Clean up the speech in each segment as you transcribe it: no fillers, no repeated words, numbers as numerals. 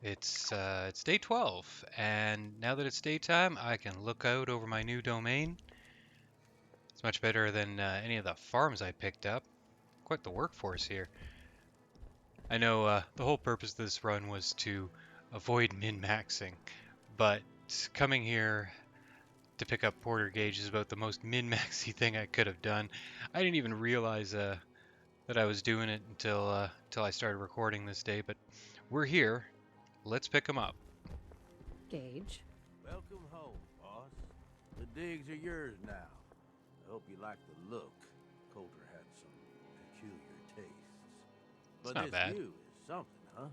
It's day 12, and now that it's daytime, I can look out over my new domain. It's much better than any of the farms I picked up. Quite the workforce here. I know the whole purpose of this run was to avoid min-maxing, but coming here to pick up porter gauge is about the most min-maxy thing I could have done. I didn't even realize that I was doing it until I started recording this day, but we're here. Let's pick them up. Gage. Welcome home, boss. The digs are yours now. I hope you like the look. Coulter had some peculiar tastes. It's But not this bad. view is something, huh?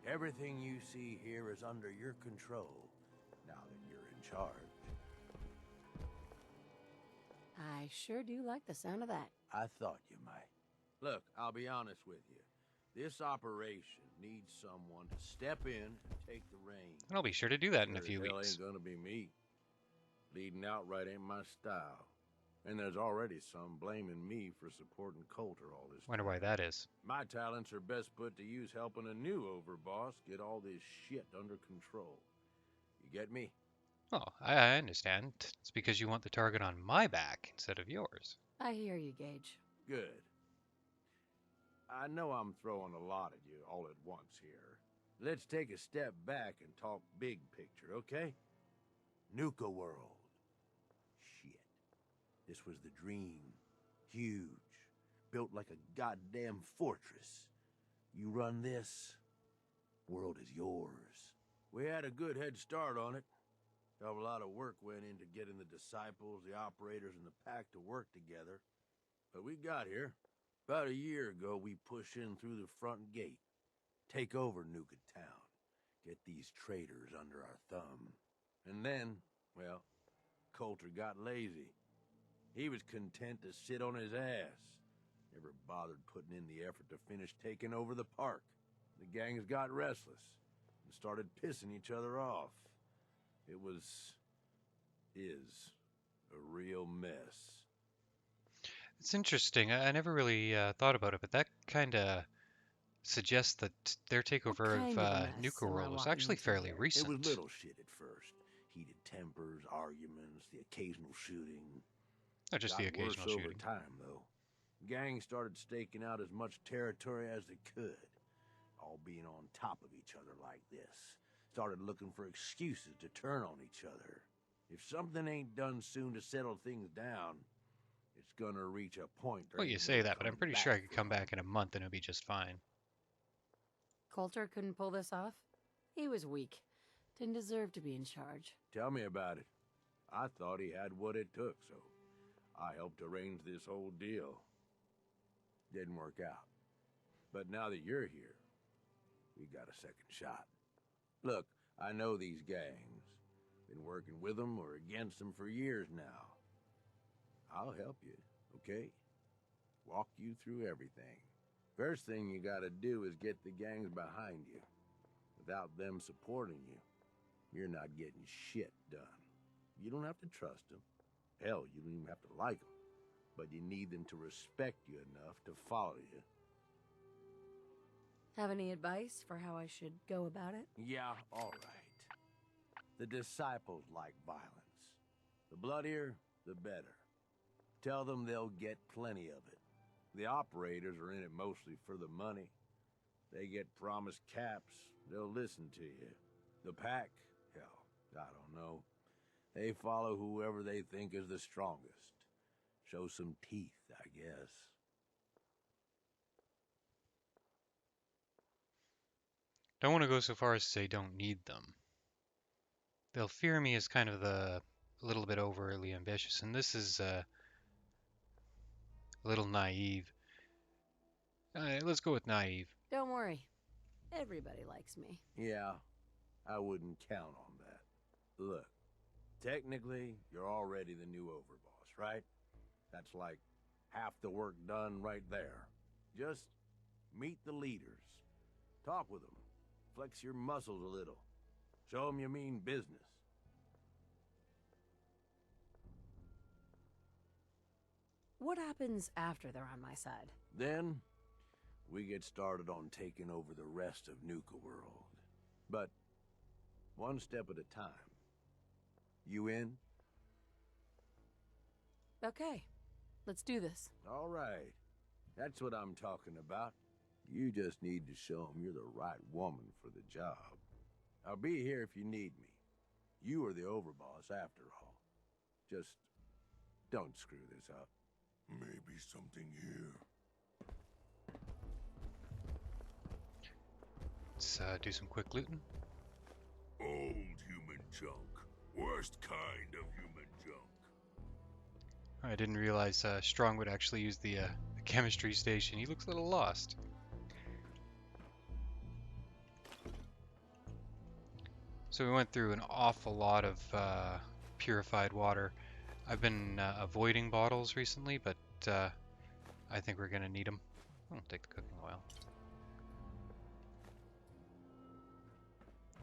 Everything you see here is under your control, now that you're in charge. I sure do like the sound of that. I thought you might. Look, I'll be honest with you. This operation needs someone to step in and take the reins. And I'll be sure to do that in a Sure few as hell weeks. ain't gonna be me. Leading outright ain't my style. And there's already some blaming me for supporting Coulter all this Wonder time. why that is. My talents are best put to use helping a new overboss get all this shit under control. You get me? Oh, I understand. It's because you want the target on my back instead of yours. I hear you, Gage. Good. I know I'm throwing a lot at you all at once here. Let's take a step back and talk big picture, okay? Nuka World. Shit. This was the dream. Huge. Built like a goddamn fortress. You run this, world is yours. We had a good head start on it. A lot of work went into getting the disciples, the operators, and the pack to work together. But we got here. About a year ago, we push in through the front gate. Take over Nuka Town. Get these traitors under our thumb. And then, well, Coulter got lazy. He was content to sit on his ass. Never bothered putting in the effort to finish taking over the park. The gangs got restless and started pissing each other off. It is a real mess. It's interesting. I never really thought about it, but that kind of suggests that their takeover kind of of a mess Nuka am I World was walking actually into fairly here? recent. It was little shit at first. Heated tempers, arguments, the occasional shooting. Not just the Got worse occasional over shooting. time, though. Gangs started staking out as much territory as they could. All being on top of each other like this. Started looking for excuses to turn on each other. If something ain't done soon to settle things down, it's gonna reach a point there Well, you ain't say no that, but I'm coming pretty back sure I could come from. back in a month and it'll be just fine. Coulter couldn't pull this off? He was weak. Didn't deserve to be in charge. Tell me about it. I thought he had what it took, so I helped arrange this whole deal. Didn't work out. But now that you're here, we got a second shot. Look, I know these gangs. Been working with them or against them for years now. I'll help you, okay? Walk you through everything. First thing you gotta do is get the gangs behind you. Without them supporting you, you're not getting shit done. You don't have to trust them. Hell, you don't even have to like them. But you need them to respect you enough to follow you. Have any advice for how I should go about it? Yeah, all right. The disciples like violence. The bloodier, the better. Tell them they'll get plenty of it. The operators are in it mostly for the money. They get promised caps, they'll listen to you. The pack, hell, I don't know. They follow whoever they think is the strongest. Show some teeth, I guess. Don't want to go so far as to say don't need them. They'll fear me as kind of a little bit overly ambitious, and this is a little naive. Let's go with naive. Don't worry. Everybody likes me. Yeah, I wouldn't count on that. Look, technically, you're already the new overboss, right? That's like half the work done right there. Just meet the leaders. Talk with them. Flex your muscles a little. Show them you mean business. What happens after they're on my side? Then, we get started on taking over the rest of Nuka World. But one step at a time. You in? Okay, let's do this. All right. That's what I'm talking about. You just need to show them you're the right woman for the job. I'll be here if you need me. You are the overboss after all. Just don't screw this up. Maybe something here. Let's do some quick looting. Old human junk. Worst kind of human junk. I didn't realize Strong would actually use the chemistry station. He looks a little lost. So we went through an awful lot of purified water. I've been avoiding bottles recently, but I think we're gonna need them. I'll take the cooking oil.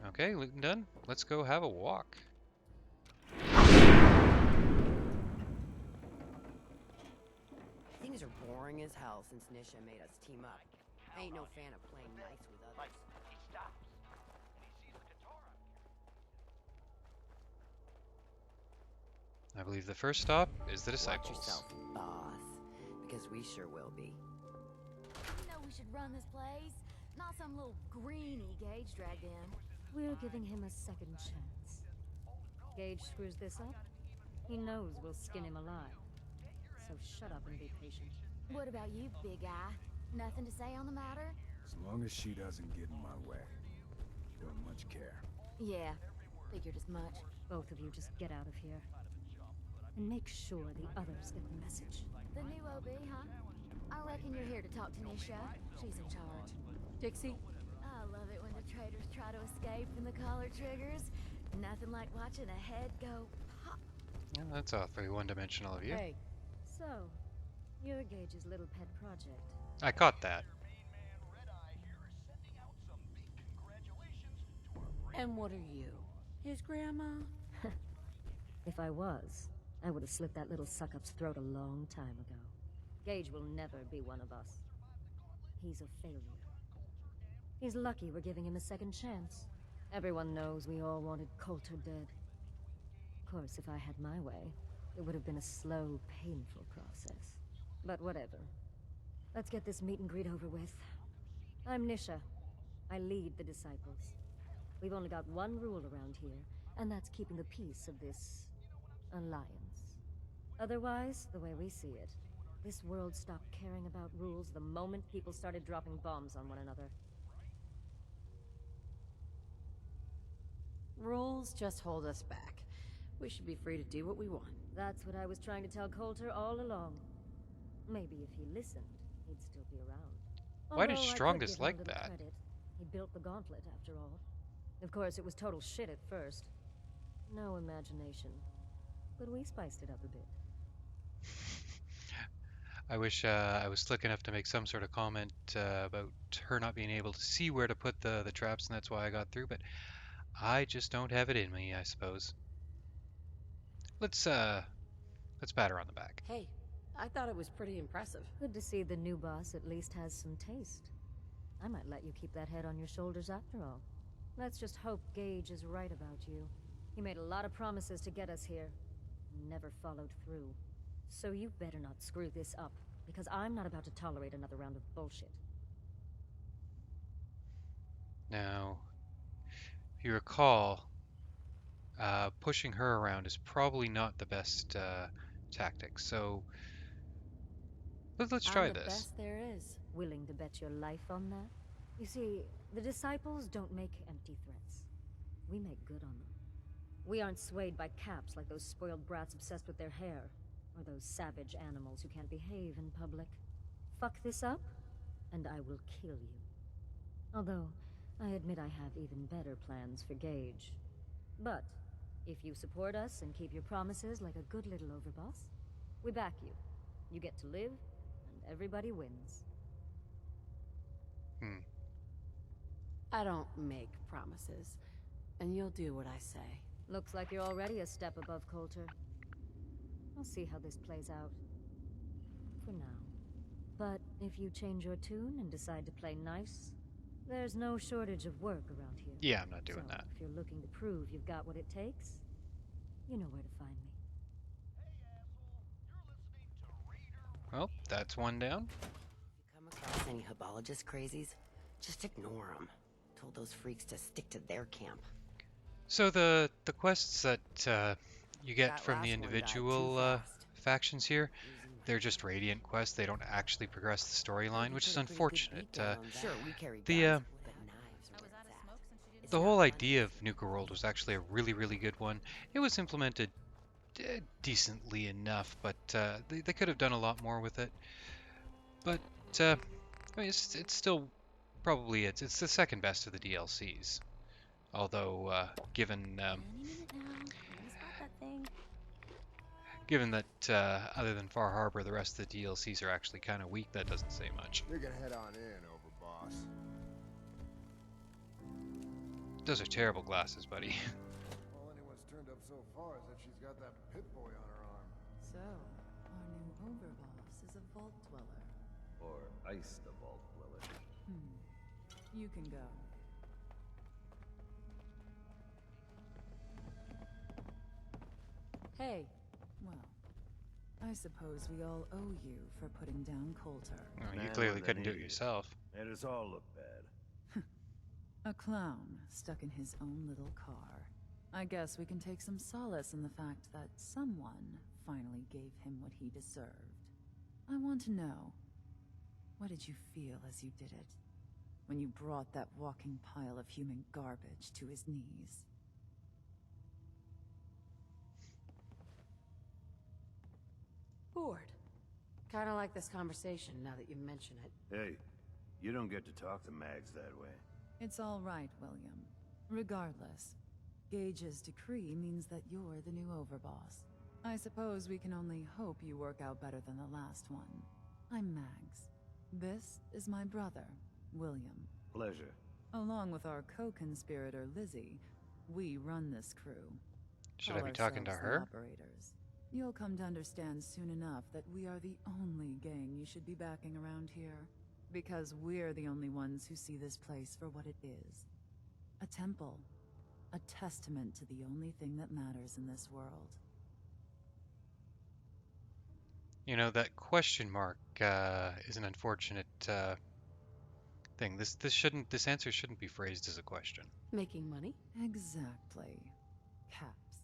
Okay, looting done. Let's go have a walk. Things are boring as hell since Nisha made us team up. I ain't no fan of playing nice with others. I believe the first stop is the Disciples. Watch yourself, boss. Because we sure will be. You know we should run this place. Not some little greenie Gage dragged in. We're giving him a second chance. Gage screws this up, he knows we'll skin him alive. So shut up and be patient. What about you, big guy? Nothing to say on the matter? As long as she doesn't get in my way. Don't much care. Yeah, figured as much. Both of you just get out of here. And make sure the others get the message. The new OB, huh? I reckon you're here to talk to Nisha. She's in charge. Dixie? I love it when the traitors try to escape from the collar triggers. Nothing like watching a head go pop. Yeah, that's awfully one-dimensional of you. Hey. So, you're Gage's little pet project. I caught that. And what are you? His grandma? If I was, I would have slit that little suck-up's throat a long time ago. Gage will never be one of us. He's a failure. He's lucky we're giving him a second chance. Everyone knows we all wanted Coulter dead. Of course, if I had my way, it would have been a slow, painful process. But whatever. Let's get this meet and greet over with. I'm Nisha. I lead the Disciples. We've only got one rule around here, and that's keeping the peace of this alliance. Otherwise, the way we see it, this world stopped caring about rules the moment people started dropping bombs on one another. Rules just hold us back. We should be free to do what we want. That's what I was trying to tell Coulter all along. Maybe if he listened, he'd still be around. Why did Although I could Strong give him a dislike little that? credit. He built the gauntlet, after all. Of course, it was total shit at first. No imagination. But we spiced it up a bit. I wish I was slick enough to make some sort of comment about her not being able to see where to put the traps, and that's why I got through, but I just don't have it in me, I suppose. Let's pat her on the back. Hey, I thought it was pretty impressive. Good to see the new boss at least has some taste. I might let you keep that head on your shoulders after all. Let's just hope Gage is right about you. He made a lot of promises to get us here, and never followed through. So you better not screw this up, because I'm not about to tolerate another round of bullshit. Now, if you recall, pushing her around is probably not the best tactic, so let's try I'm the this. best there is. Willing to bet your life on that? You see, the Disciples don't make empty threats. We make good on them. We aren't swayed by caps like those spoiled brats obsessed with their hair, or those savage animals who can't behave in public. Fuck this up, and I will kill you. Although, I admit I have even better plans for Gage. But, if you support us and keep your promises like a good little overboss, we back you. You get to live, and everybody wins. I don't make promises, and you'll do what I say. Looks like you're already a step above Coulter. I'll see how this plays out. For now. But if you change your tune and decide to play nice, There's no shortage of work around here. Yeah, I'm not doing So, that. if you're looking to prove you've got what it takes, you know where to find me. Well, that's one down. If you come across any hebologist crazies, just ignore them. Told those freaks to stick to their camp. So the quests that you get That from the last one died too individual fast. factions here, Losing they're just Radiant quests. They don't actually progress the storyline, Maybe which is put a pretty good unfortunate. beat down on that. Sure, we carry the, guns, but knives are where it's at. It's The not whole funny. idea of Nuka World was actually a really, really good one. It was implemented decently enough, but they could have done a lot more with it. But I mean, it's still probably it's the second best of the DLCs. Although given Any minute now. I'm gonna spot that thing. given that other than Far Harbor, the rest of the DLCs are actually kind of weak, that doesn't say much. You can head on in, Overboss. Those are terrible glasses, buddy. All anyone's turned up so far is that she's got that pit boy on her arm. So, our new overboss is a vault dweller. Or ice the vault dweller. You can go. Hey. Well, I suppose we all owe you for putting down Coulter. Oh, you Man clearly was an couldn't do it idiot. yourself. Made us all look bad. A clown stuck in his own little car. I guess we can take some solace in the fact that someone finally gave him what he deserved. I want to know, what did you feel as you did it? When you brought that walking pile of human garbage to his knees? Bored. Kinda like this conversation now that you mention it. Hey, you don't get to talk to mags that way. It's all right, William. Regardless, Gage's decree means that you're the new overboss. I suppose we can only hope you work out better than the last one. I'm Mags. This is my brother, William. Pleasure. Along with our co-conspirator, Lizzie, we run this crew. Should I Call be talking to ourselves the her? Operators. You'll come to understand soon enough that we are the only gang you should be backing around here. Because we're the only ones who see this place for what it is. A temple. A testament to the only thing that matters in this world. You know, that question mark is an unfortunate thing. This answer shouldn't be phrased as a question. Making money? Exactly. Caps.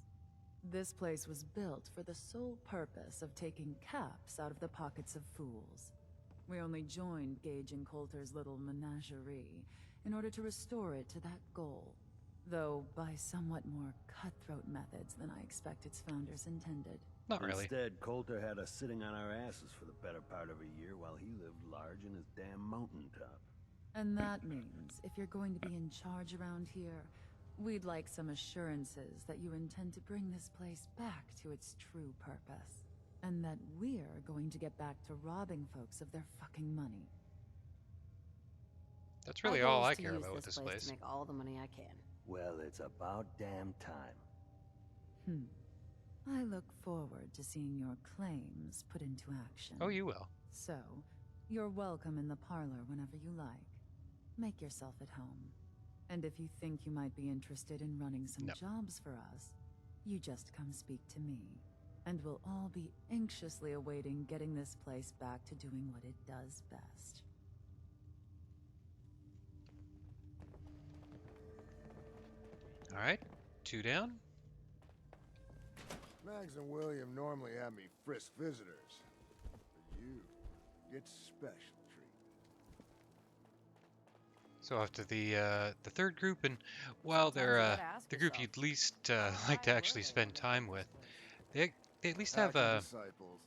This place was built for the sole purpose of taking caps out of the pockets of fools. We only joined Gage and Coulter's little menagerie in order to restore it to that goal, though by somewhat more cutthroat methods than I expect its founders intended. Not really. Instead, Coulter had us sitting on our asses for the better part of a year while he lived large in his damn mountaintop. And that means if you're going to be in charge around here, we'd like some assurances that you intend to bring this place back to its true purpose. And that we're going to get back to robbing folks of their fucking money. That's really all I care about with this place. To make all the money I can. Well, it's about damn time. I look forward to seeing your claims put into action. Oh, you will. So, you're welcome in the parlor whenever you like. Make yourself at home. And if you think you might be interested in running some No. jobs for us, you just come speak to me. And we'll all be anxiously awaiting getting this place back to doing what it does best. All right, 2 down. Mags and William normally have me frisk visitors. But you get special treatment. So after the third group, and while they're the group you'd least like to actually spend time with, they at least have a Disciples.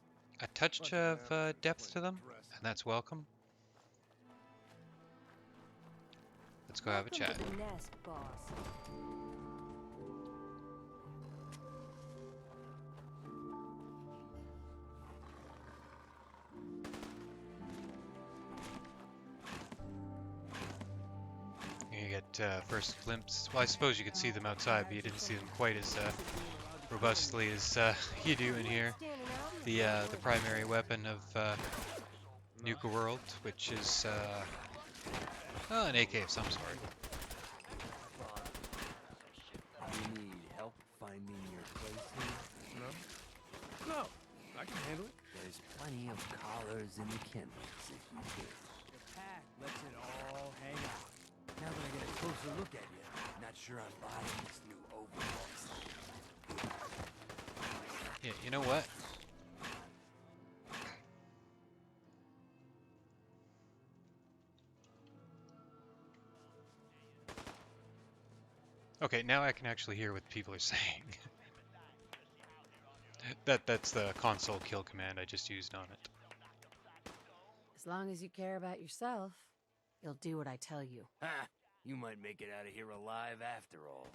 touch of depth to them, and that's welcome. Let's go have a chat. Welcome to the nest, boss. You get first glimpse. Well, I suppose you could see them outside, but you didn't see them quite as robustly as you do in here. The primary weapon of Nuka World, which is Oh, an AK of some sort. You need help finding your place here? No? No, I can handle it. There's plenty of collars in the chemist if you care. The pack lets it all hang out. Now that I get a closer look at you, not sure I'm buying this new overall style. Yeah, you know what? Okay, now I can actually hear what people are saying. That's the console kill command I just used on it. As long as you care about yourself, you'll do what I tell you. Ha! You might make it out of here alive after all.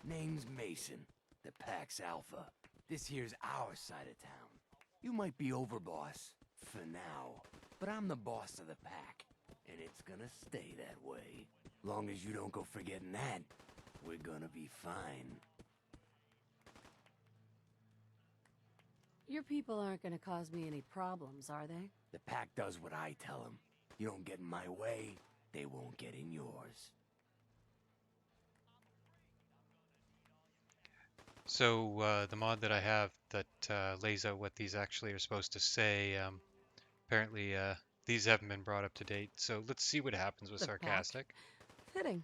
Name's Mason, the Pack's Alpha. This here's our side of town. You might be overboss, for now, but I'm the boss of the Pack, and it's gonna stay that way. Long as you don't go forgetting that, we're gonna be fine. Your people aren't gonna cause me any problems, are they? The Pack does what I tell them. You don't get in my way, they won't get in yours. So the mod that I have that lays out what these actually are supposed to say, apparently these haven't been brought up to date. So let's see what happens with The Pack? sarcastic. Fitting.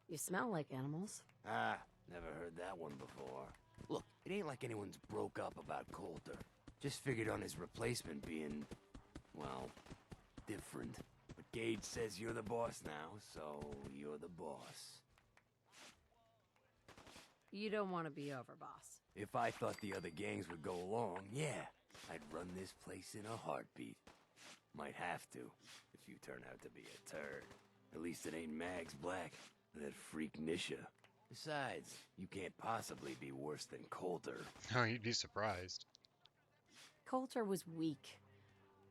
You smell like animals. Ah, never heard that one before. Look, it ain't like anyone's broke up about Coulter. Just figured on his replacement being, well, different. But Gage says you're the boss now, so you're the boss. You don't want to be overboss. If I thought the other gangs would go along, yeah, I'd run this place in a heartbeat. Might have to, if you turn out to be a turd. At least it ain't Mags Black, that freak Nisha. Besides, you can't possibly be worse than Coulter. Oh, you'd be surprised. Coulter was weak.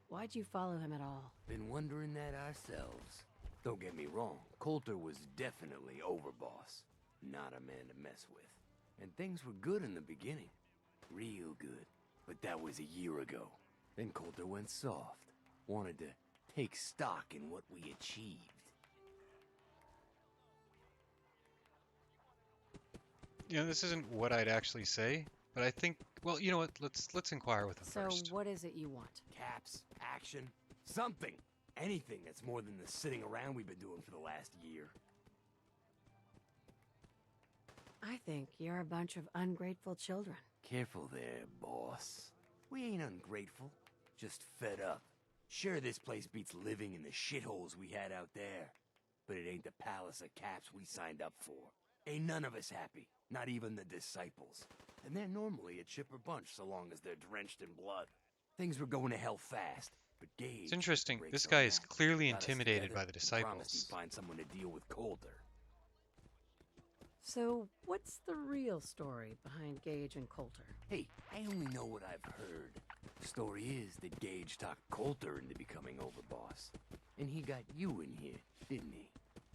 Why'd you follow him at all? Been wondering that ourselves. Don't get me wrong, Coulter was definitely overboss. Not a man to mess with. And things were good in the beginning. Real good. But that was a year ago. Then Coulter went soft. Wanted to take stock in what we achieved. You know, this isn't what I'd actually say, but I think, well, you know what? Let's inquire with him So first. what is it you want? Caps, action, something. Anything that's more than the sitting around we've been doing for the last year. I think you're a bunch of ungrateful children. Careful there, boss. We ain't ungrateful, just fed up. Sure, this place beats living in the shitholes we had out there. But it ain't the palace of caps we signed up for. Ain't none of us happy, not even the disciples. And they're normally a chipper bunch so long as they're drenched in blood. Things were going to hell fast, but Gage... It's interesting. breaks This on guy is that. clearly Got us intimidated together by the and promised disciples. he'd find someone to deal with Coulter. So what's the real story behind Gage and Coulter? Hey, I only know what I've heard. The story is that Gage talked Coulter into becoming overboss. And he got you in here, didn't he?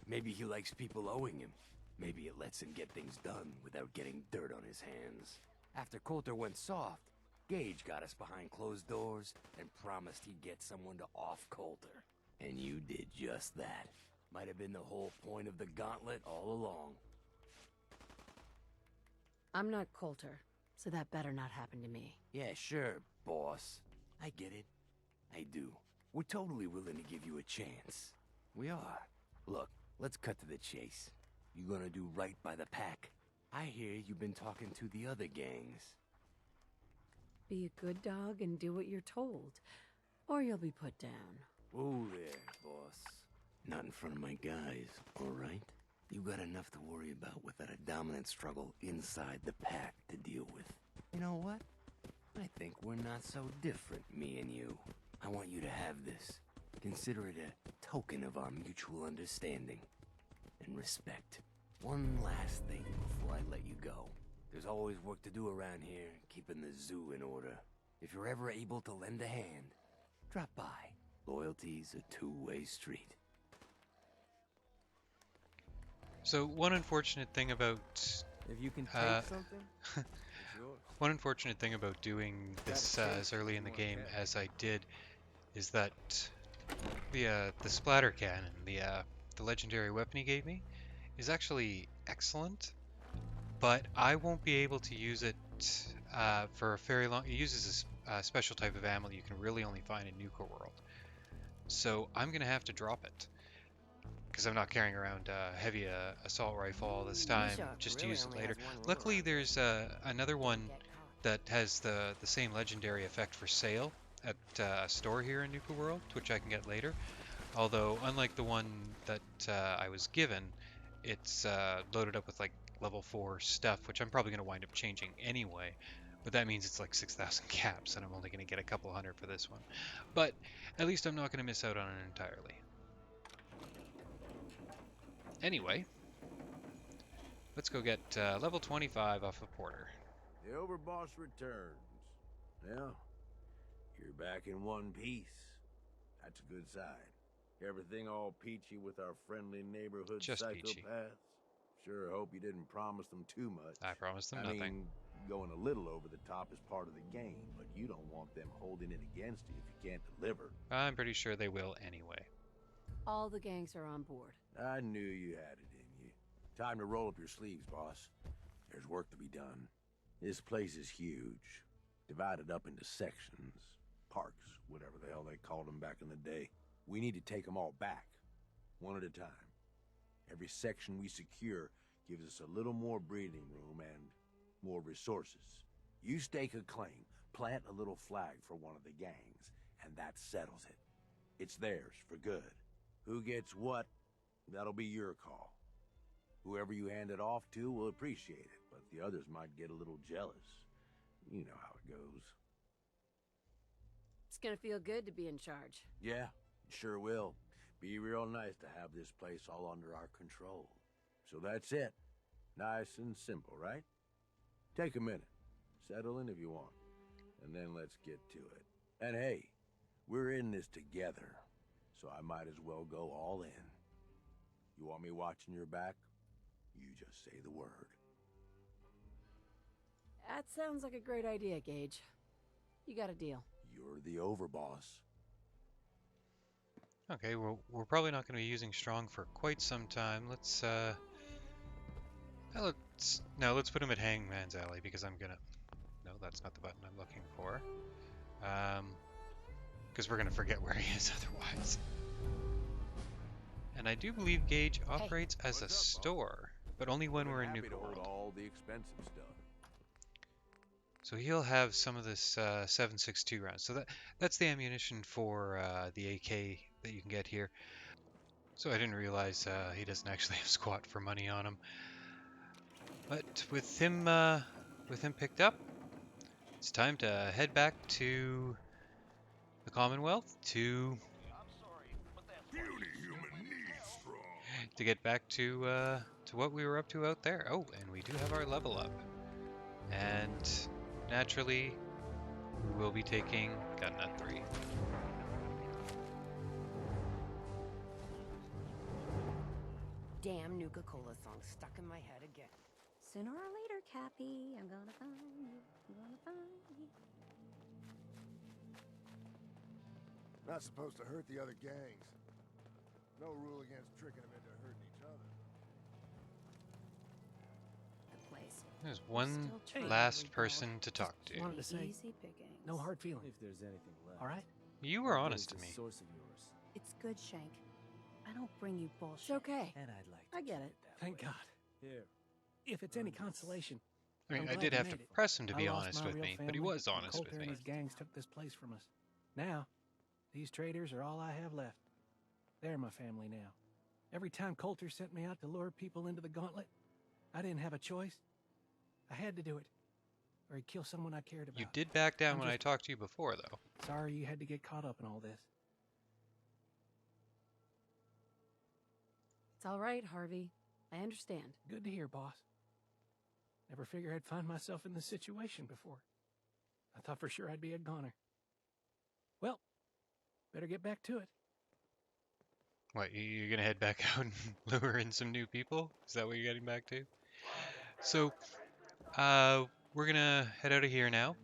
Maybe he likes people owing him. Maybe it lets him get things done without getting dirt on his hands. After Coulter went soft, Gage got us behind closed doors and promised he'd get someone to off Coulter. And you did just that. Might have been the whole point of the gauntlet all along. I'm not Coulter, so that better not happen to me. Yeah, sure, boss. I get it. I do. We're totally willing to give you a chance. We are. Look, let's cut to the chase. You gonna do right by the pack? I hear you've been talking to the other gangs. Be a good dog and do what you're told, or you'll be put down. Whoa there, boss. Not in front of my guys, all right? You got enough to worry about without a dominant struggle inside the pack to deal with. You know what? I think we're not so different, me and you. I want you to have this. Consider it a token of our mutual understanding and respect. One last thing before I let you go. There's always work to do around here, keeping the zoo in order. If you're ever able to lend a hand, drop by. Loyalty's a two-way street. So one unfortunate thing about If you can something, one unfortunate thing about doing this as early in the game as I did is that the splatter cannon, the the legendary weapon he gave me, is actually excellent, but I won't be able to use it for a very long. It uses a special type of ammo you can really only find in Nuka World. So I'm gonna have to drop it because I'm not carrying around a heavy assault rifle all this time Bishop just to really use it only later. has one rule Luckily, around there's another one Get caught. that has the same legendary effect for sale at a store here in Nuka World, which I can get later. Although, unlike the one that I was given, it's loaded up with like level 4 stuff, which I'm probably going to wind up changing anyway. But that means it's like 6,000 caps, and I'm only going to get a couple hundred for this one. But at least I'm not going to miss out on it entirely. Anyway, let's go get level 25 off of Porter. The overboss returns. Well, you're back in one piece. That's a good sign. Everything all peachy with our friendly neighborhood Just psychopaths? peachy. Sure hope you didn't promise them too much. I promised them I nothing. mean, going a little over the top is part of the game, but you don't want them holding it against you if you can't deliver. I'm pretty sure they will anyway. All the gangs are on board. I knew you had it in you. Time to roll up your sleeves, boss. There's work to be done. This place is huge. Divided up into sections. Parks, whatever the hell they called them back in the day. We need to take them all back. One at a time. Every section we secure gives us a little more breathing room and more resources. You stake a claim, plant a little flag for one of the gangs, and that settles it. It's theirs for good. Who gets what, that'll be your call. Whoever you hand it off to will appreciate it, but the others might get a little jealous. You know how it goes. It's gonna feel good to be in charge. Yeah, it sure will. Be real nice to have this place all under our control. So that's it. Nice and simple, right? Take a minute. Settle in if you want. And then let's get to it. And hey, we're in this together. So I might as well go all in. You want me watching your back? You just say the word. That sounds like a great idea, Gage. You got a deal. You're the overboss. Okay, well, we're probably not going to be using strong for quite some time. Let's let's put him at Hangman's Alley because I'm gonna. No, that's not the button I'm looking for. Because we're gonna forget where he is otherwise. And I do believe Gage operates as a what's up, boss? store, but only when we're in Happy Nuka to hold World. all the expensive stuff. So he'll have some of this 7.62 rounds. So that's the ammunition for the AK that you can get here. So I didn't realize he doesn't actually have squat for money on him. But with him picked up, it's time to head back to the Commonwealth to get back to what we were up to out there. Oh, and we do have our level up. And naturally, we will be taking Gun Nut 3. Damn Nuka-Cola song stuck in my head again. Sooner or later, Cappy, I'm gonna find you. I'm gonna find you. Not supposed to hurt the other gangs. No rule against tricking them into hurting each other. The place. There's one Still trying last to person to talk to. Wanted to say, Easy pickings. no hard feelings. If there's anything left. All right? You were honest to me. Source of yours. It's good, Shank. I don't bring you It's bullshit. okay. And I'd like to I get keep it. that Thank way. God. Here. If it's any consolation. I mean, I'm I glad did you have to made it. press him to I be lost honest my with real me, but he family, was and honest Coulter with and me. his gangs took this place from us. Now, these traitors are all I have left. They're my family now. Every time Coulter sent me out to lure people into the gauntlet, I didn't have a choice. I had to do it, or he'd kill someone I cared about. You did back down I'm when I just- talked to you before, though. Sorry you had to get caught up in all this. It's all right, Harvey. I understand. Good to hear, boss. Never figured I'd find myself in this situation before. I thought for sure I'd be a goner. Well, better get back to it. What, you're gonna head back out and lure in some new people? Is that what you're getting back to? So, we're gonna head out of here now.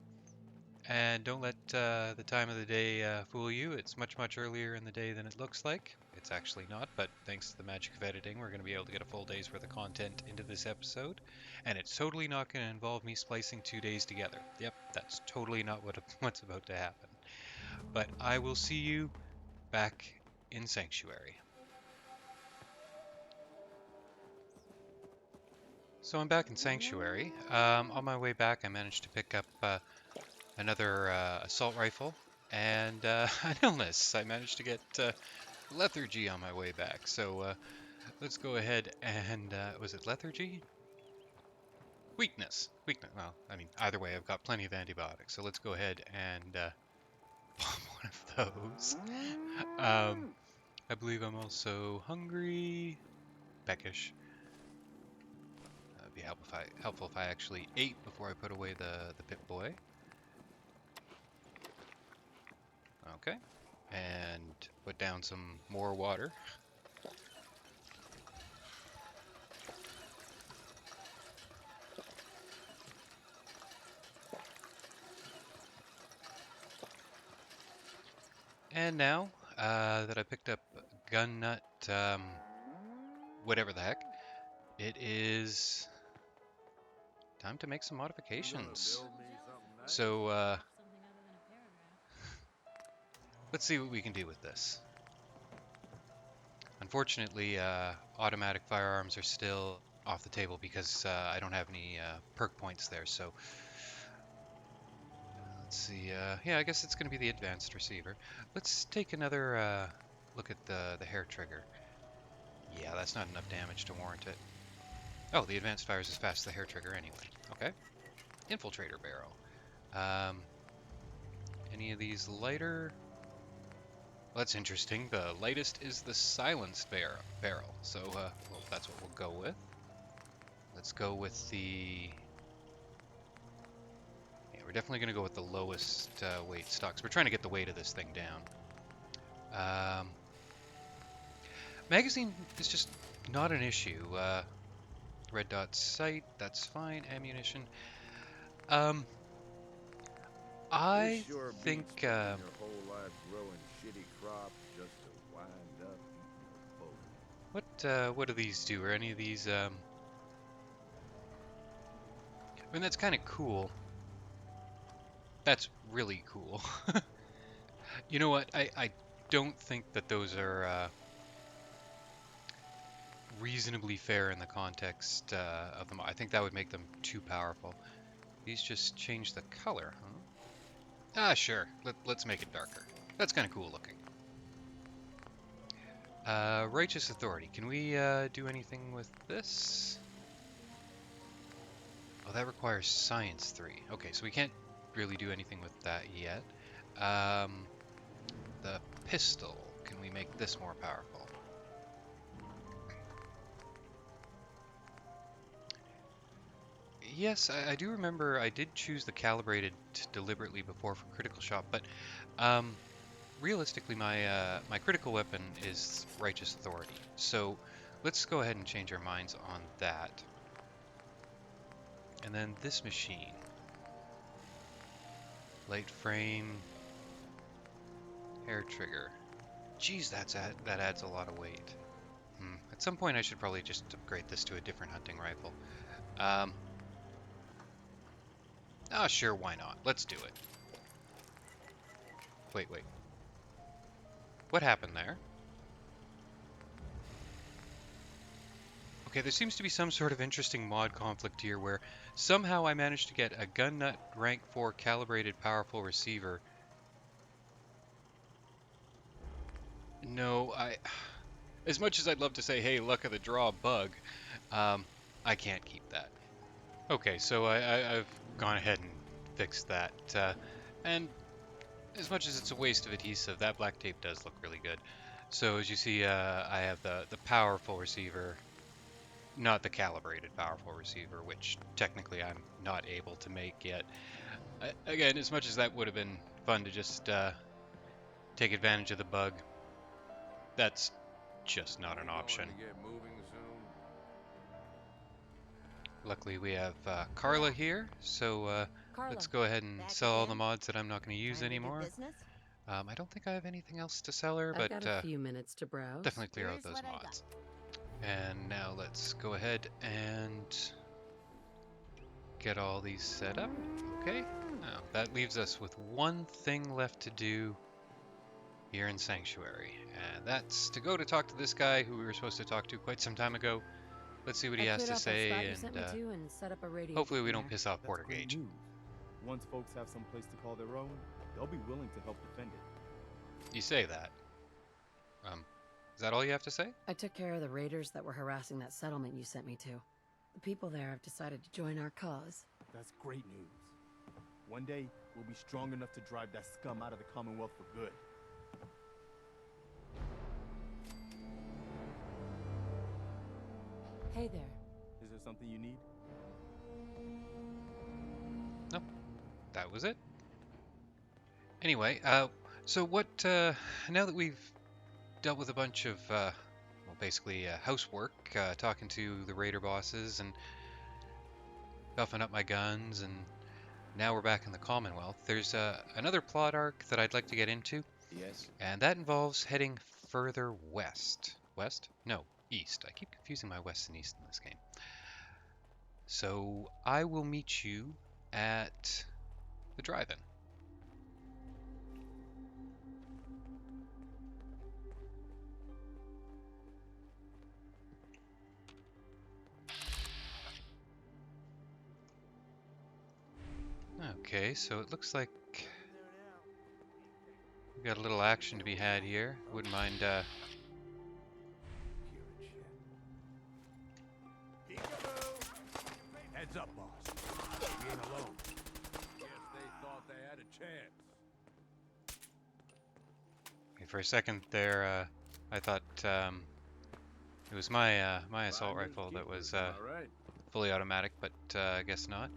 And don't let the time of the day fool you. It's much, much earlier in the day than it looks like. It's it's actually not, but thanks to the magic of editing, we're going to be able to get a full day's worth of content into this episode. And it's totally not going to involve me splicing 2 days together. Yep, that's totally not what's about to happen. But I will see you back in Sanctuary. So I'm back in Sanctuary. On my way back, I managed to pick up another assault rifle and an illness. I managed to get lethargy on my way back. So let's go ahead and was it lethargy? Weakness. Weakness. Well, I mean, either way, I've got plenty of antibiotics. So let's go ahead and pop one of those. I believe I'm also hungry, peckish. It'd be helpful if I actually ate before I put away the Pip-Boy. Okay, and put down some more water. And now that I picked up gun nut, whatever the heck, it is time to make some modifications. So let's see what we can do with this. Unfortunately, automatic firearms are still off the table because I don't have any perk points there. So let's see. Yeah, I guess it's going to be the advanced receiver. Let's take another look at the hair trigger. Yeah, that's not enough damage to warrant it. Oh, the advanced fires as fast as the hair trigger anyway. Okay. Infiltrator Barrel. Any of these lighter? Well, that's interesting. The lightest is the silenced barrel. So, well, that's what we'll go with. Let's go with the... Yeah, we're definitely going to go with the lowest weight stocks. We're trying to get the weight of this thing down. Magazine is just not an issue. Red dot sight, that's fine. Ammunition. I think your whole life growing shitty crops just to wind up eating a boat. what do these do? Are any of these I mean, that's kind of cool. That's really cool. You know what? I don't think that those are reasonably fair in the context of them. I think that would make them too powerful. These just change the color, huh? Ah, sure. Let's make it darker. That's kind of cool looking. Righteous Authority. Can we do anything with this? Oh, that requires Science 3. Okay, so we can't really do anything with that yet. The pistol. Can we make this more powerful? Yes, I do remember I did choose the calibrated deliberately before for critical shot, but realistically my critical weapon is Righteous Authority. So let's go ahead and change our minds on that. And then this machine. Light frame, hair trigger. Geez, that adds a lot of weight. At some point I should probably just upgrade this to a different hunting rifle. Ah, sure, why not? Let's do it. Wait. What happened there? Okay, there seems to be some sort of interesting mod conflict here where somehow I managed to get a gun nut rank 4 calibrated powerful receiver. No, as much as I'd love to say, hey, luck of the draw, bug, I can't keep that. Okay, so I've gone ahead and fixed that, and as much as it's a waste of adhesive, that black tape does look really good. So as you see, I have the powerful receiver, not the calibrated powerful receiver, which technically I'm not able to make yet. Again, as much as that would have been fun to just take advantage of the bug, that's just not an option. Luckily we have Carla here, so Carla, let's go ahead and back sell all the again? mods that I'm not going to use Time to do anymore. business? I don't think I have anything else to sell her, I've but got a few minutes to browse. definitely clear out Here's those what I got. mods. And now let's go ahead and get all these set up. Okay. Now that leaves us with one thing left to do here in Sanctuary, and that's to go to talk to this guy who we were supposed to talk to quite some time ago. Let's see what he I has cleared to out that spot say, you sent me to and set up a radio. hopefully we from don't there. piss off That's Porter great Gage. news. Once folks have some place to call their own, they'll be willing to help defend it. You say that. Is that all you have to say? I took care of the raiders that were harassing that settlement you sent me to. The people there have decided to join our cause. That's great news. One day, we'll be strong enough to drive that scum out of the Commonwealth for good. Hey there. Is there something you need? Nope. That was it. Anyway, so what, now that we've dealt with a bunch of, well, basically housework, talking to the raider bosses and buffing up my guns, and now we're back in the Commonwealth, there's another plot arc that I'd like to get into. Yes. And that involves heading further west. West? No, east. I keep confusing my west and east in this game. So I will meet you at the drive-in. Okay, so it looks like we got a little action to be had here. Wouldn't mind Heads up, boss. We ain't alone. Guess they thought they had a chance. okay, for a second there, I thought it was my my assault rifle that was Right. fully automatic, but I guess not.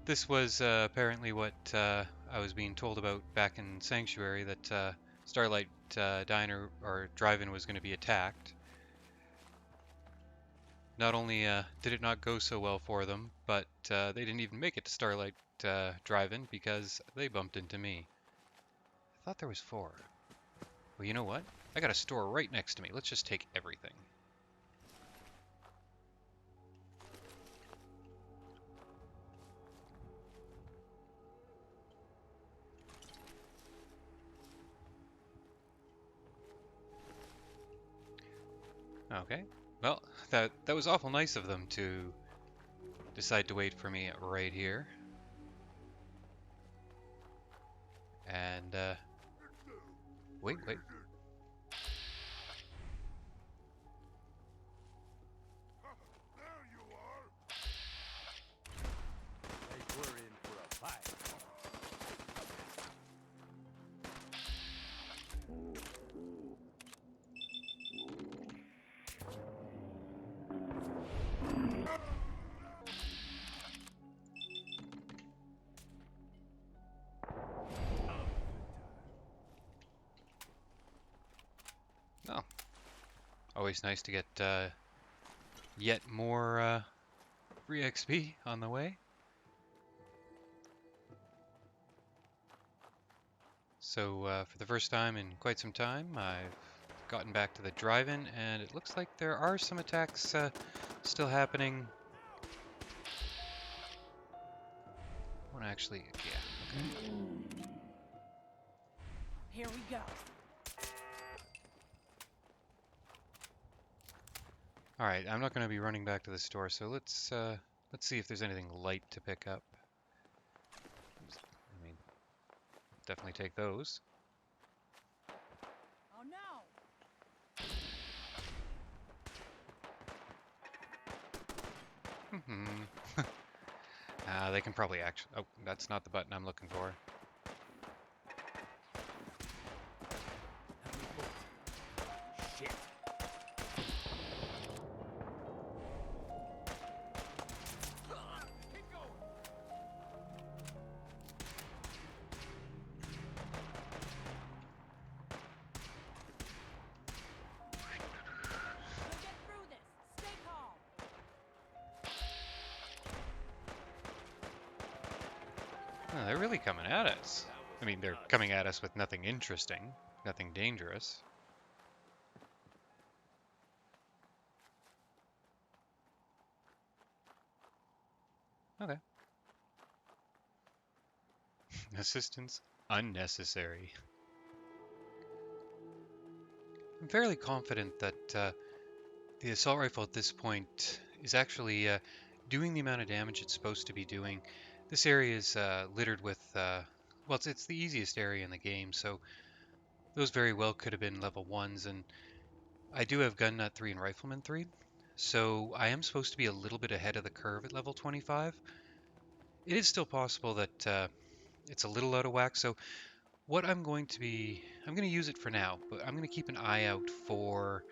This was apparently what I was being told about back in Sanctuary, that Starlight Diner or Drive-In was going to be attacked. Not only did it not go so well for them, but they didn't even make it to Starlight Drive-In because they bumped into me. I thought there was 4. Well, you know what? I got a store right next to me. Let's just take everything. Okay. Well, that was awful nice of them to decide to wait for me right here. And wait. Like we're in for a fight. Oh, always nice to get yet more free XP on the way. So for the first time in quite some time, I've gotten back to the drive-in, and it looks like there are some attacks still happening. I want to actually, yeah, okay. Here we go. All right, I'm not going to be running back to the store, so let's see if there's anything light to pick up. I mean, definitely take those. Oh no! They can probably actually. Oh, that's not the button I'm looking for. Shit. We'll get through this. Stay calm. they're really coming at us. I mean, they're coming at us with nothing interesting, nothing dangerous. Okay. Assistance unnecessary. I'm fairly confident that the assault rifle at this point is actually doing the amount of damage it's supposed to be doing. This area is littered with, well, it's the easiest area in the game, so those very well could have been level 1s, and I do have Gun Nut 3 and Rifleman 3, so I am supposed to be a little bit ahead of the curve at level 25. It is still possible that it's a little out of whack, so what I'm going to use it for now, but I'm going to keep an eye out for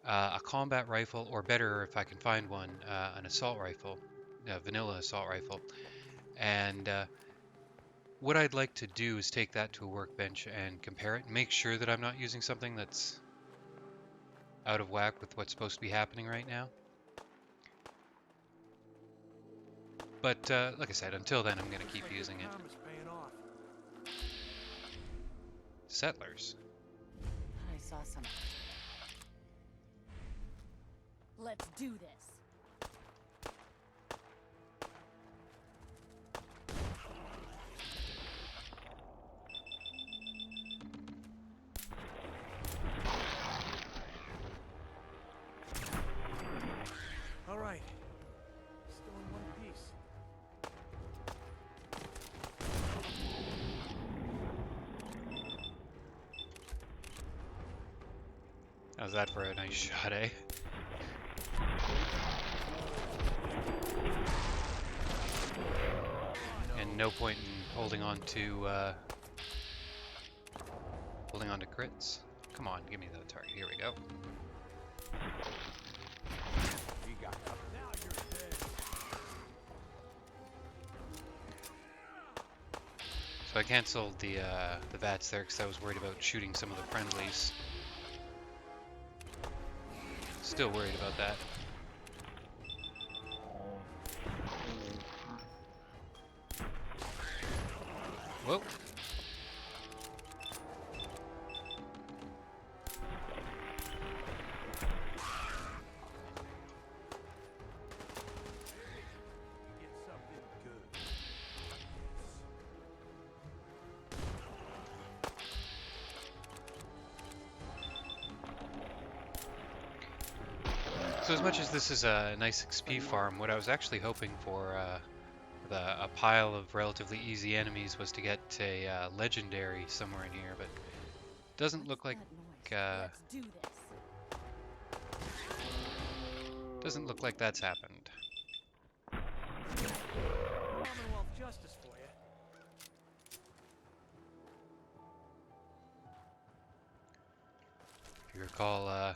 a combat rifle, or better, if I can find one, an assault rifle, a vanilla assault rifle. And what I'd like to do is take that to a workbench and compare it, and make sure that I'm not using something that's out of whack with what's supposed to be happening right now. But like I said, until then, I'm going to keep using it. Settlers. I saw some. Let's do this. All right. Still in one piece. How's that for a nice shot, eh? And no point in holding on to crits. Come on, give me the target. Here we go. So I canceled the VATS there because I was worried about shooting some of the friendlies. Still worried about that. Whoa. So as much as this is a nice XP farm, what I was actually hoping for a pile of relatively easy enemies was to get a legendary somewhere in here, but doesn't look like Let's do this. doesn't look like that's happened. Commonwealth justice for you. If you recall,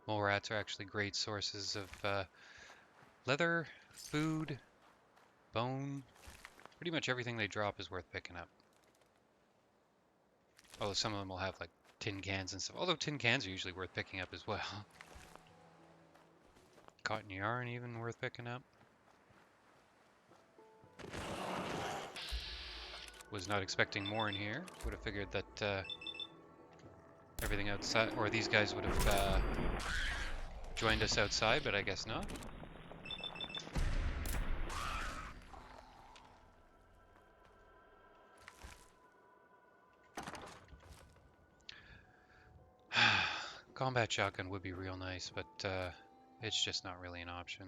mole rats are actually great sources of leather, food, bone. Pretty much everything they drop is worth picking up. Although some of them will have like tin cans and stuff. Although tin cans are usually worth picking up as well. Cotton yarn even worth picking up. Was not expecting more in here. Would have figured that everything outside, or these guys would have joined us outside, but I guess not. Combat shotgun would be real nice, but it's just not really an option.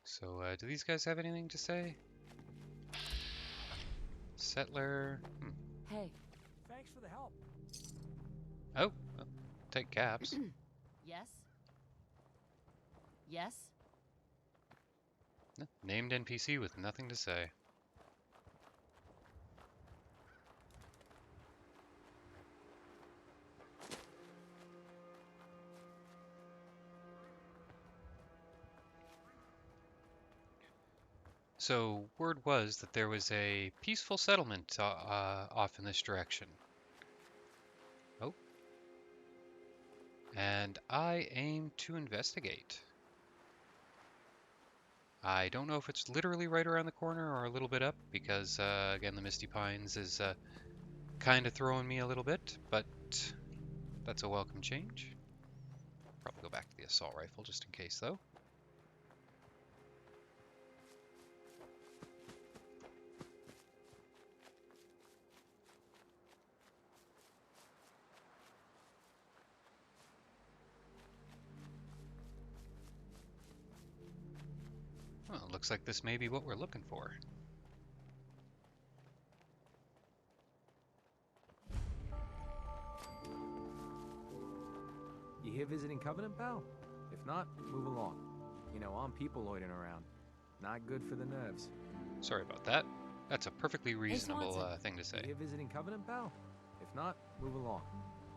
So, do these guys have anything to say? Settler. Hey. Thanks for the help. Oh, well, take caps. Yes? Yes? Named NPC with nothing to say. So, word was that there was a peaceful settlement off in this direction. Oh. And I aim to investigate. I don't know if it's literally right around the corner or a little bit up because, again, the Misty Pines is kind of throwing me a little bit, but that's a welcome change. Probably go back to the assault rifle just in case, though. Well, looks like this may be what we're looking for. You here visiting Covenant, pal? If not, move along. You know, armed people loitering around. Not good for the nerves. Sorry about that. That's a perfectly reasonable Swanson. thing to say. You here visiting Covenant, pal? If not, move along.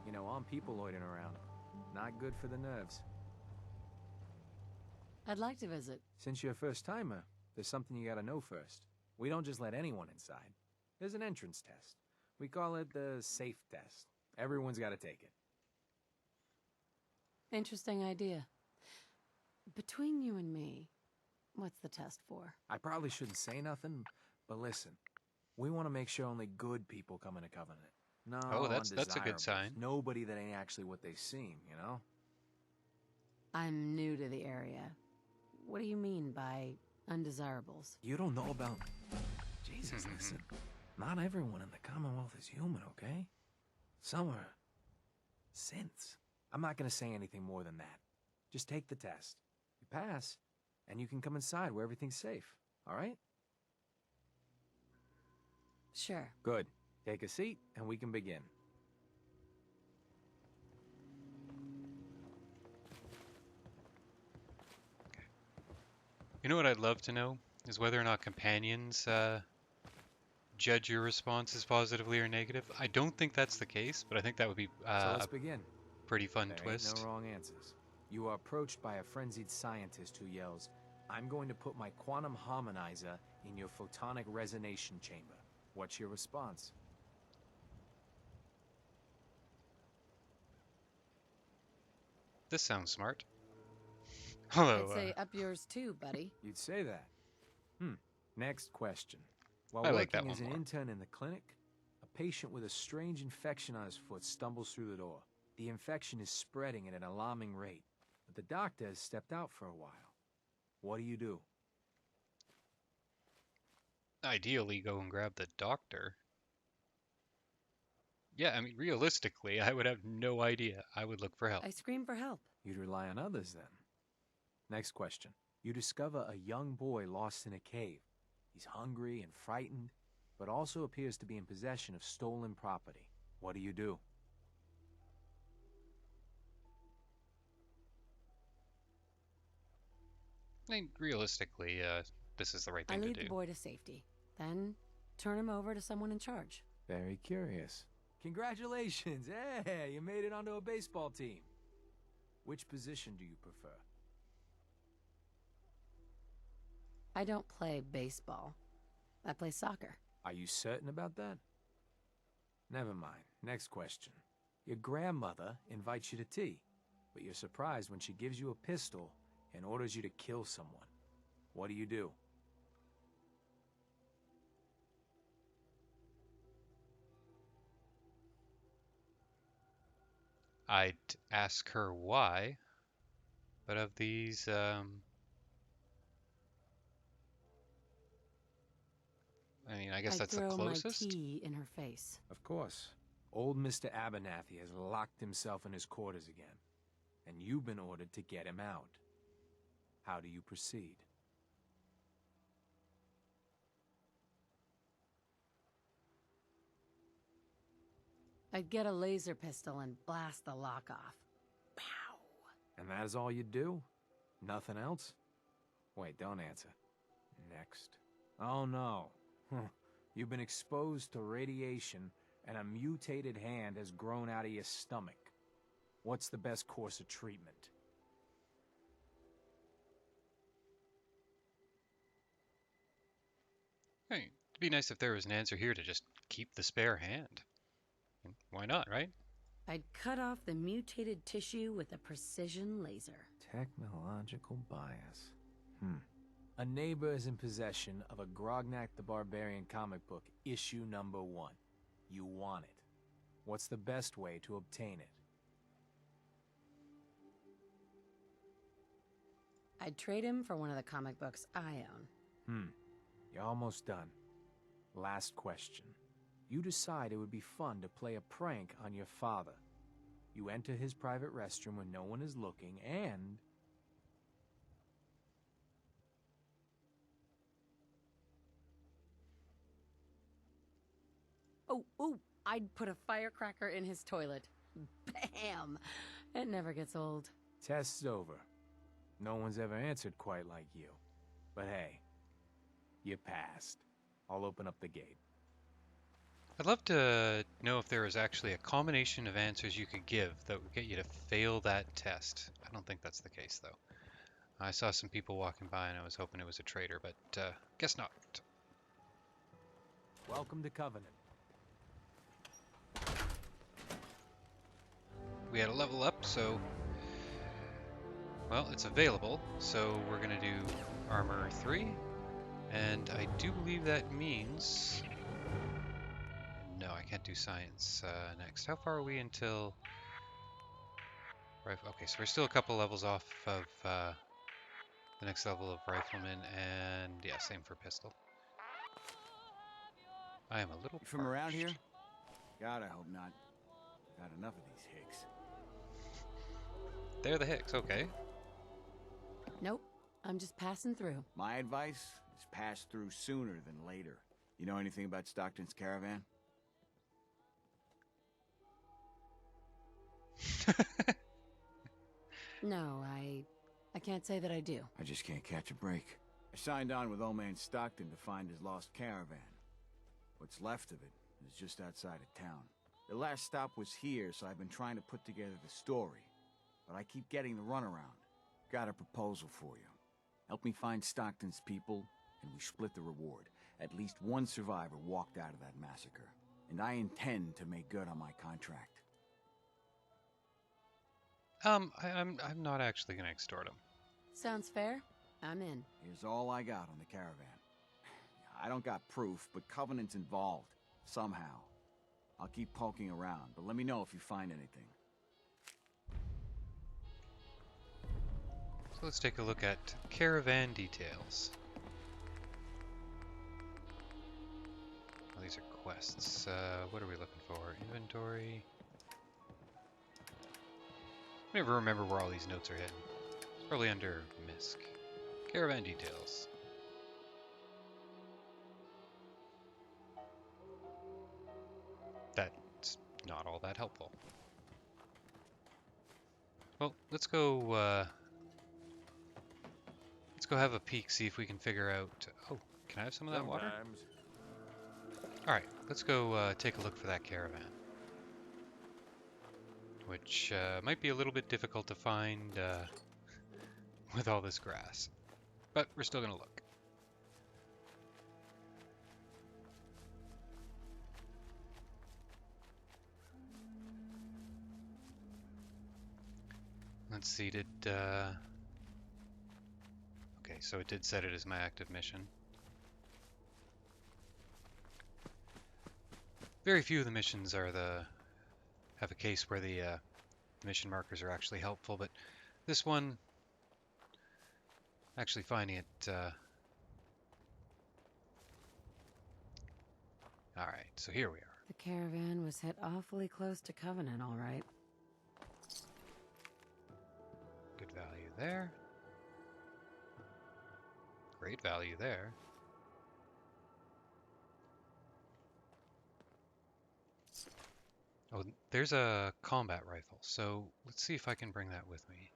You know, armed people loitering around. Not good for the nerves. I'd like to visit. Since you're a first-timer, there's something you gotta know first. We don't just let anyone inside. There's an entrance test. We call it the safe test. Everyone's gotta take it. Interesting idea. Between you and me, what's the test for? I probably shouldn't say nothing, but listen. We want to make sure only good people come into Covenant. No, Oh, that's a good undesirables. sign. Nobody that ain't actually what they seem, you know? I'm new to the area. What do you mean by undesirables? You don't know about... Jesus, listen. Not everyone in the Commonwealth is human, okay? Some are... synths. I'm not gonna say anything more than that. Just take the test. You pass, and you can come inside where everything's safe, alright? Sure. Good. Take a seat, and we can begin. You know what I'd love to know is whether or not companions judge your responses positively or negative. I don't think that's the case, but I think that would be So let's a begin. pretty fun There twist. ain't no wrong answers. You are approached by a frenzied scientist who yells, "I'm going to put my quantum harmonizer in your photonic resonation chamber." What's your response? This sounds smart. Hello. I'd say up yours too, buddy. You'd say that. Next question. While I like that working as one an more. intern in the clinic, a patient with a strange infection on his foot stumbles through the door. The infection is spreading at an alarming rate, but the doctor has stepped out for a while. What do? Ideally, go and grab the doctor. Yeah, I mean, realistically, I would have no idea. I would look for help. I scream for help. You'd rely on others then. Next question. You discover a young boy lost in a cave. He's hungry and frightened, but also appears to be in possession of stolen property. What do? I mean, realistically, this is the right I thing to lead the do. boy to safety, then turn him over to someone in charge. Very curious. Congratulations! Hey, you made it onto a baseball team. Which position do you prefer? I don't play baseball. I play soccer. Are you certain about that? Never mind. Next question. Your grandmother invites you to tea, but you're surprised when she gives you a pistol and orders you to kill someone. What do? I'd ask her why, but of these, I mean, I guess I'd that's the throw my closest. tea in her face. Of course. Old Mr. Abernathy has locked himself in his quarters again, and you've been ordered to get him out. How do you proceed? I'd get a laser pistol and blast the lock off. Pow! And that is all you do? Nothing else? Wait, don't answer. Next. Oh no. You've been exposed to radiation and a mutated hand has grown out of your stomach. What's the best course of treatment? Hey, it'd be nice if there was an answer here to just keep the spare hand. Why not, right? I'd cut off the mutated tissue with a precision laser. Technological bias. A neighbor is in possession of a Grognak the Barbarian comic book, issue number 1. You want it. What's the best way to obtain it? I'd trade him for one of the comic books I own. You're almost done. Last question. You decide it would be fun to play a prank on your father. You enter his private restroom when no one is looking, and... Oh, I'd put a firecracker in his toilet. Bam! It never gets old. Test's over. No one's ever answered quite like you. But hey, you passed. I'll open up the gate. I'd love to know if there was actually a combination of answers you could give that would get you to fail that test. I don't think that's the case, though. I saw some people walking by and I was hoping it was a traitor, but guess not. Welcome to Covenant. We had a level up, so... Well, it's available, so we're gonna do Armor 3. And I do believe that means... No, I can't do Science next. How far are we until... Okay, so we're still a couple levels off of the next level of Rifleman, and yeah, same for Pistol. I am a little You from around here? parched. God, I hope not. Got enough of these hicks. They're the Hicks, okay. Nope, I'm just passing through. My advice is pass through sooner than later. You know anything about Stockton's caravan? No, I can't say that I do. I just can't catch a break. I signed on with old man Stockton to find his lost caravan. What's left of it is just outside of town. The last stop was here, so I've been trying to put together the story. But I keep getting the runaround. Got a proposal for you. Help me find Stockton's people, and we split the reward. At least one survivor walked out of that massacre. And I intend to make good on my contract. I'm not actually gonna extort him. Sounds fair. I'm in. Here's all I got on the caravan. I don't got proof, but Covenant's involved. Somehow. I'll keep poking around, but let me know if you find anything. So let's take a look at Caravan Details. Oh, these are quests. What are we looking for? Inventory. I never remember where all these notes are hidden. It's probably under MISC. Caravan Details. That's not all that helpful. Well, let's go have a peek, see if we can figure out... Oh, can I have some of that water? Alright, let's go take a look for that caravan. Which might be a little bit difficult to find with all this grass. But we're still going to look. Let's see, did... Okay, so it did set it as my active mission. Very few of the missions are have a case where the mission markers are actually helpful, but this one, actually finding it... Alright, so here we are. The caravan was hit awfully close to Covenant, all right. Good value there. Great value there. Oh, there's a combat rifle, so let's see if I can bring that with me.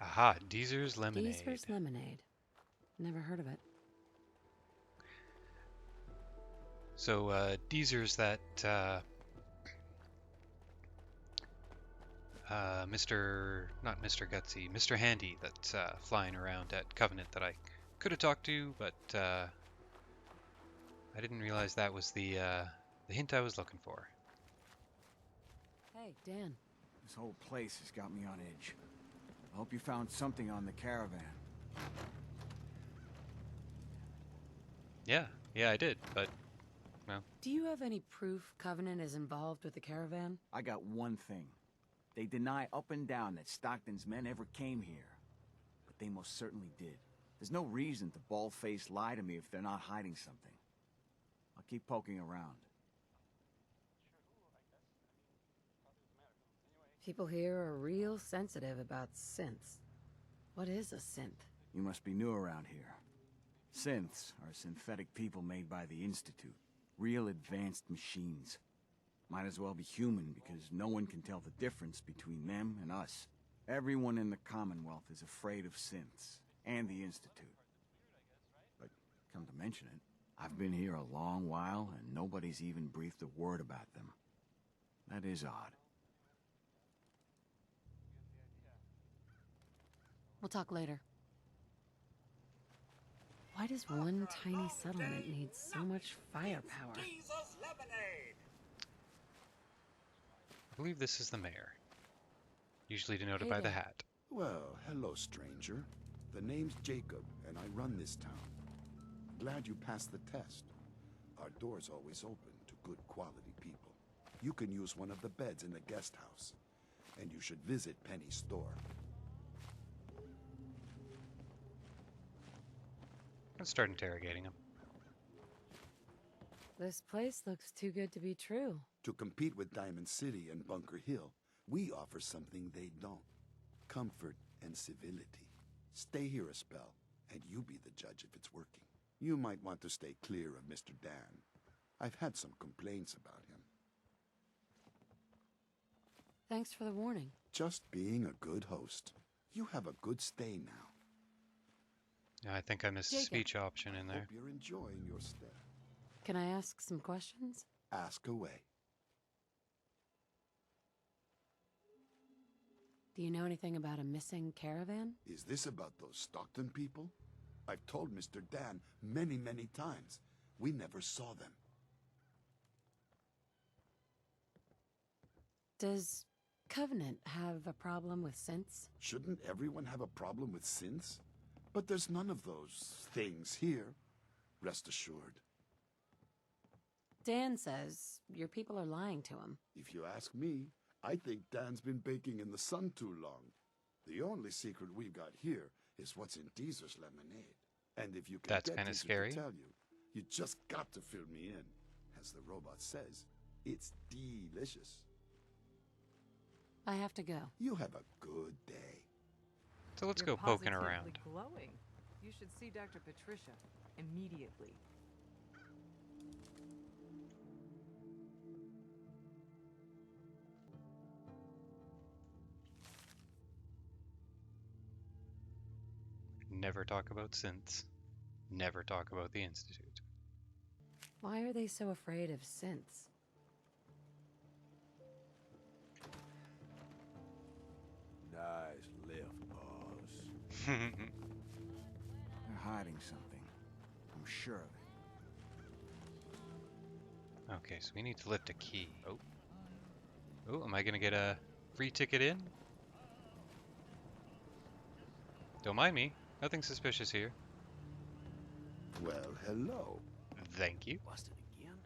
Aha, Deezer's Lemonade. Deezer's Lemonade. Never heard of it. So, Deezer's that, not Mr. Gutsy, Mr. Handy that's flying around at Covenant that I could have talked to, but I didn't realize that was the hint I was looking for. Hey, Dan. This whole place has got me on edge. I hope you found something on the caravan. Yeah, I did, but, well. Do you have any proof Covenant is involved with the caravan? I got one thing. They deny up and down that Stockton's men ever came here. But they most certainly did. There's no reason to bald-faced lie to me if they're not hiding something. I'll keep poking around. People here are real sensitive about synths. What is a synth? You must be new around here. Synths are synthetic people made by the Institute. Real advanced machines. Might as well be human because no one can tell the difference between them and us. Everyone in the Commonwealth is afraid of synths and the Institute. But come to mention it, I've been here a long while and nobody's even breathed a word about them. That is odd. We'll talk later. Why does one tiny settlement need so much firepower? I believe this is the mayor. Usually denoted by the hat. Well, hello, stranger. The name's Jacob, and I run this town. Glad you passed the test. Our door's always open to good quality people. You can use one of the beds in the guest house. And you should visit Penny's store. Let's start interrogating him. This place looks too good to be true. To compete with Diamond City and Bunker Hill, we offer something they don't. Comfort and civility. Stay here a spell, and you be the judge if it's working. You might want to stay clear of Mr. Dan. I've had some complaints about him. Thanks for the warning. Just being a good host. You have a good stay now. I think I missed a speech option in there. Hope you're enjoying your stay. Can I ask some questions? Ask away. Do you know anything about a missing caravan? Is this about those Stockton people? I've told Mr. Dan many, many times. We never saw them. Does Covenant have a problem with synths? Shouldn't everyone have a problem with synths? But there's none of those things here. Rest assured. Dan says your people are lying to him. If you ask me, I think Dan's been baking in the sun too long. The only secret we've got here is what's in Deezer's lemonade. And if you can That's get kind of Deezer scary. to tell you, you just got to fill me in. As the robot says, it's delicious. I have to go. You have a good day. So let's You're go poking positively around. Glowing. You should see Dr. Patricia immediately. Never talk about synths. Never talk about the Institute. Why are they so afraid of synths? Nice lift, boss. They're hiding something. I'm sure of it. Okay, so we need to lift a key. Oh. Oh, am I gonna get a free ticket in? Don't mind me. Nothing suspicious here. Well, hello. Thank you. Busted again?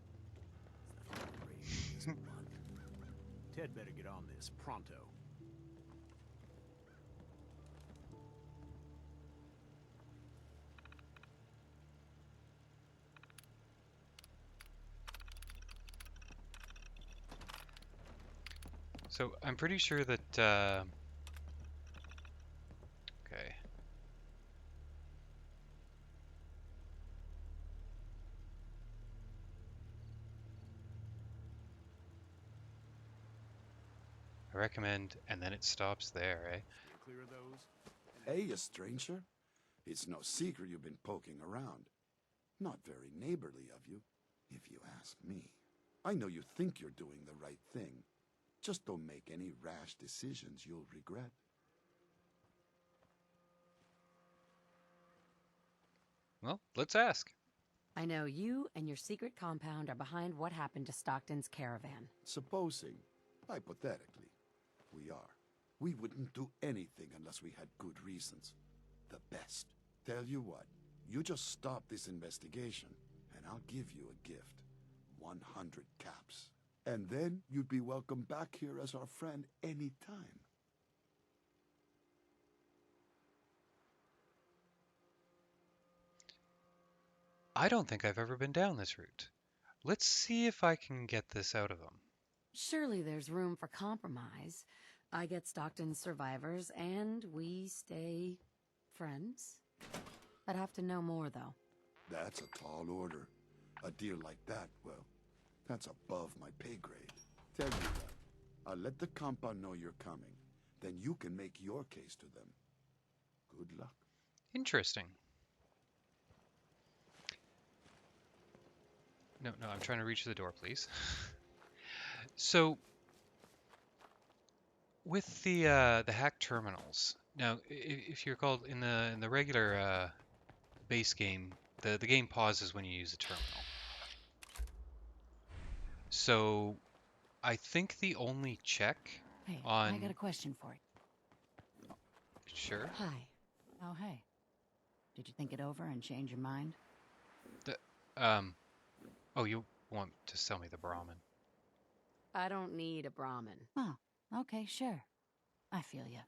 Ted better get on this pronto. So I'm pretty sure that okay. I recommend, and then it stops there, eh? Clear of those. Hey, you stranger. It's no secret you've been poking around. Not very neighborly of you. if you ask me. I know you think you're doing the right thing. Just don't make any rash decisions you'll regret. Well, let's ask. I know you and your secret compound are behind what happened to Stockton's caravan. Supposing, hypothetically, we are. We wouldn't do anything unless we had good reasons. The best. Tell you what, you just stop this investigation, and I'll give you a gift. 100 caps. And then you'd be welcome back here as our friend anytime. I don't think I've ever been down this route. Let's see if I can get this out of them. Surely there's room for compromise. I get Stockton's survivors, and we stay friends. I'd have to know more, though. That's a tall order. A deal like that, well, that's above my pay grade. Tell you what, I'll let the compound know you're coming. Then you can make your case to them. Good luck. Interesting. No, I'm trying to reach the door, please. So, with the hack terminals, now, if you recall, in the regular base game, the game pauses when you use a terminal. So, I think the only check Hey, on... I got a question for you. Sure. Hi. Oh, hey. Did you think it over and change your mind? Oh, you want to sell me the Brahmin? I don't need a Brahmin. Oh, okay, sure. I feel ya.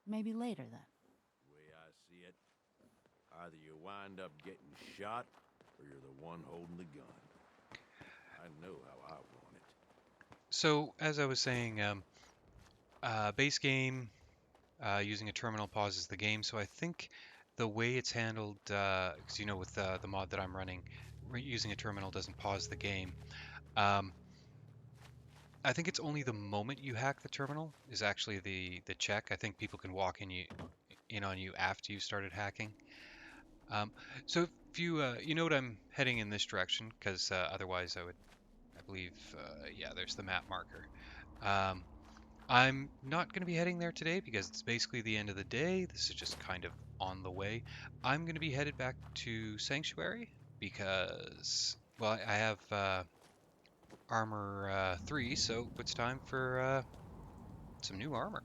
Maybe later, then. The way I see it, either you wind up getting shot, or you're the one holding the gun. I know how I want it. So, as I was saying, base game, using a terminal pauses the game, so I think the way it's handled, because you know with the mod that I'm running, using a terminal doesn't pause the game. I think it's only the moment you hack the terminal is actually the check. I think people can walk in on you after you started hacking. So if you know what I'm heading in this direction, because otherwise I believe, yeah, there's the map marker. I'm not going to be heading there today because it's basically the end of the day. This is just kind of on the way. I'm going to be headed back to Sanctuary because, well, I have armor 3, so it's time for some new armor.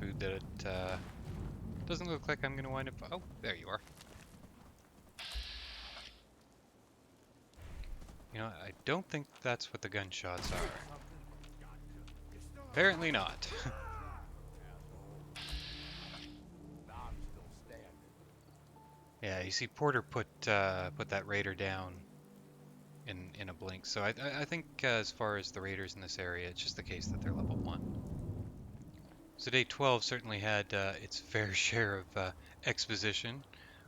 Food that doesn't look like I'm going to wind up... Oh, there you are. You know, I don't think that's what the gunshots are. Apparently not. Yeah, you see Porter put that raider down in a blink. So I think as far as the raiders in this area, it's just the case that they're level 1. So day 12 certainly had its fair share of exposition.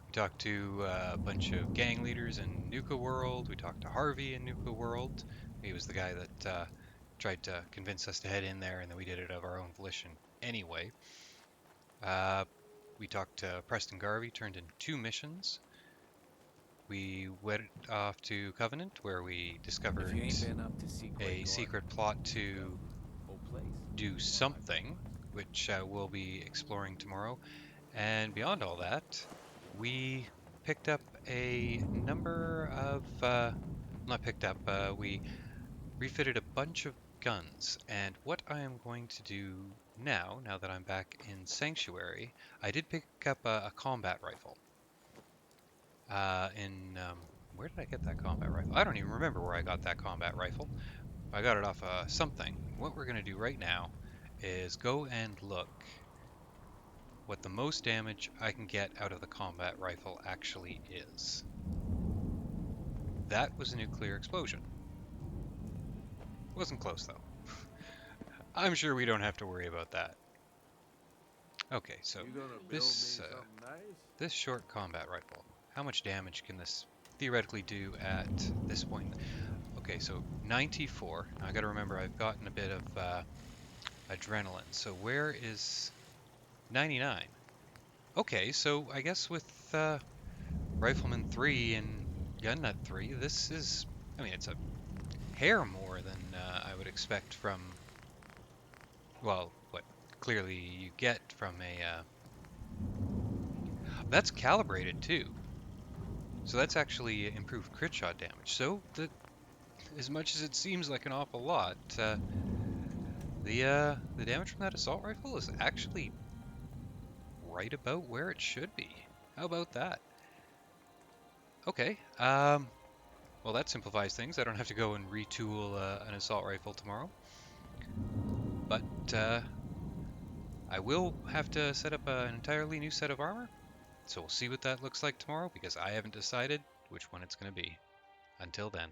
We talked to a bunch of gang leaders in Nuka World. We talked to Harvey in Nuka World. He was the guy that tried to convince us to head in there, and then we did it of our own volition anyway. We talked to Preston Garvey, turned in 2 missions. We went off to Covenant, where we discovered a secret plot to do something, which we'll be exploring tomorrow. And beyond all that, we picked up a number of... not picked up, we refitted a bunch of guns. And what I am going to do now that I'm back in Sanctuary, I did pick up a combat rifle. Where did I get that combat rifle? I don't even remember where I got that combat rifle. I got it off something. What we're going to do right now is go and look what the most damage I can get out of the combat rifle actually is. That was a nuclear explosion. Wasn't close though. I'm sure we don't have to worry about that. Okay, so this short combat rifle, how much damage can this theoretically do at this point? Okay, so 94. Now I gotta remember I've gotten a bit of adrenaline. So where is 99? Okay, so I guess with Rifleman 3 and Gun Nut 3, this is, I mean, it's a hair more than I would expect from, well, what clearly you get from a, that's calibrated too. So that's actually improved crit shot damage. So as much as it seems like an awful lot, the damage from that assault rifle is actually right about where it should be. How about that? Okay, well that simplifies things. I don't have to go and retool an assault rifle tomorrow. But I will have to set up an entirely new set of armor. So we'll see what that looks like tomorrow because I haven't decided which one it's going to be. Until then.